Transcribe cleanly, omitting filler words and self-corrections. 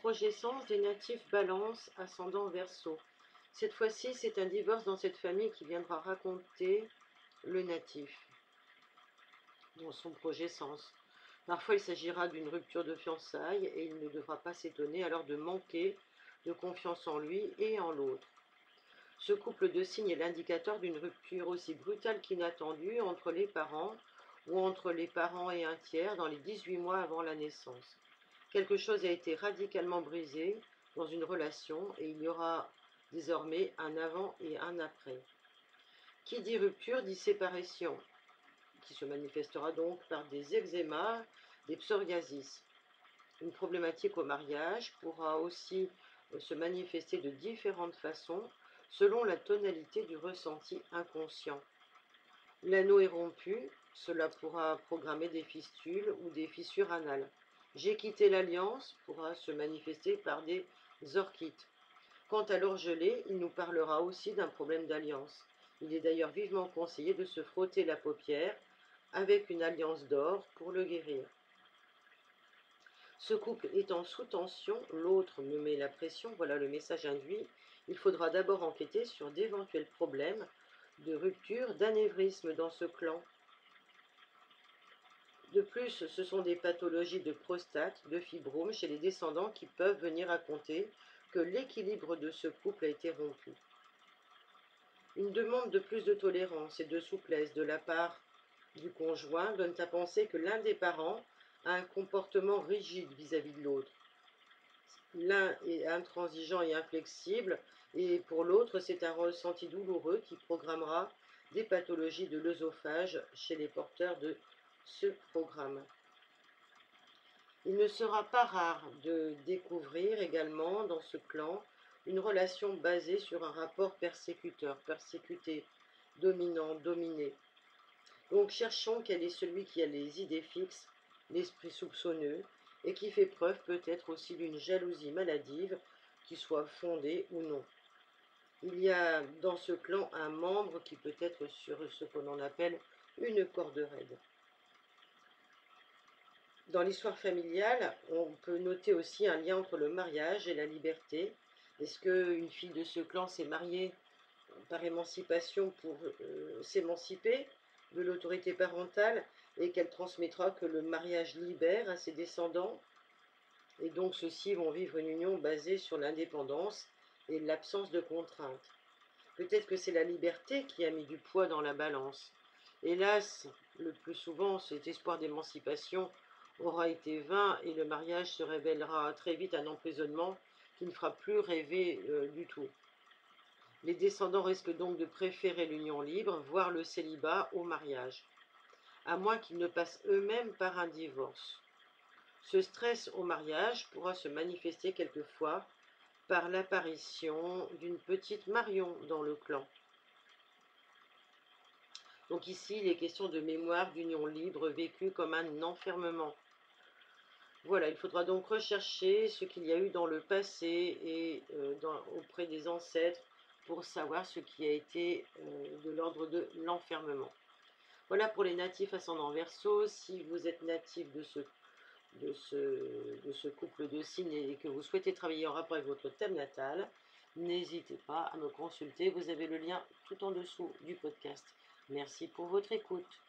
Projet-sens des natifs Balance, ascendant Verseau. Cette fois-ci, c'est un divorce dans cette famille qui viendra raconter le natif dans son projet-sens. Parfois, il s'agira d'une rupture de fiançailles et il ne devra pas s'étonner alors de manquer de confiance en lui et en l'autre. Ce couple de signes est l'indicateur d'une rupture aussi brutale qu'inattendue entre les parents ou entre les parents et un tiers dans les 18 mois avant la naissance. Quelque chose a été radicalement brisé dans une relation et il y aura désormais un avant et un après. Qui dit rupture dit séparation, qui se manifestera donc par des eczémas, des psoriasis. Une problématique au mariage pourra aussi se manifester de différentes façons selon la tonalité du ressenti inconscient. L'anneau est rompu, cela pourra programmer des fistules ou des fissures anales. J'ai quitté l'alliance pourra se manifester par des orchites. Quant à l'orgelé, il nous parlera aussi d'un problème d'alliance. Il est d'ailleurs vivement conseillé de se frotter la paupière avec une alliance d'or pour le guérir. Ce couple étant sous tension, l'autre me met la pression, voilà le message induit. Il faudra d'abord enquêter sur d'éventuels problèmes de rupture, d'anévrisme dans ce clan. De plus, ce sont des pathologies de prostate, de fibrome chez les descendants qui peuvent venir raconter que l'équilibre de ce couple a été rompu. Une demande de plus de tolérance et de souplesse de la part du conjoint donne à penser que l'un des parents a un comportement rigide vis-à-vis de l'autre. L'un est intransigeant et inflexible, et pour l'autre, c'est un ressenti douloureux qui programmera des pathologies de l'œsophage chez les porteurs de ce programme. Il ne sera pas rare de découvrir également dans ce clan une relation basée sur un rapport persécuteur-persécuté, dominant-dominé. Donc cherchons quel est celui qui a les idées fixes, l'esprit soupçonneux, et qui fait preuve peut-être aussi d'une jalousie maladive, qui soit fondée ou non. Il y a dans ce clan un membre qui peut être sur ce qu'on appelle une corde raide. Dans l'histoire familiale, on peut noter aussi un lien entre le mariage et la liberté. Est-ce qu'une fille de ce clan s'est mariée par émancipation pour s'émanciper de l'autorité parentale et qu'elle transmettra que le mariage libère à ses descendants? Et donc ceux-ci vont vivre une union basée sur l'indépendance et l'absence de contraintes. Peut-être que c'est la liberté qui a mis du poids dans la balance. Hélas, le plus souvent, cet espoir d'émancipation aura été vain et le mariage se révélera très vite un emprisonnement qui ne fera plus rêver du tout. Les descendants risquent donc de préférer l'union libre, voire le célibat au mariage, à moins qu'ils ne passent eux-mêmes par un divorce. Ce stress au mariage pourra se manifester quelquefois par l'apparition d'une petite Marion dans le clan. Donc ici, il est question de mémoire d'union libre vécue comme un enfermement. Voilà, il faudra donc rechercher ce qu'il y a eu dans le passé et auprès des ancêtres pour savoir ce qui a été de l'ordre de l'enfermement. Voilà pour les natifs ascendant Verseau. Si vous êtes natif de ce couple de signes et que vous souhaitez travailler en rapport avec votre thème natal, n'hésitez pas à me consulter. Vous avez le lien tout en dessous du podcast. Merci pour votre écoute.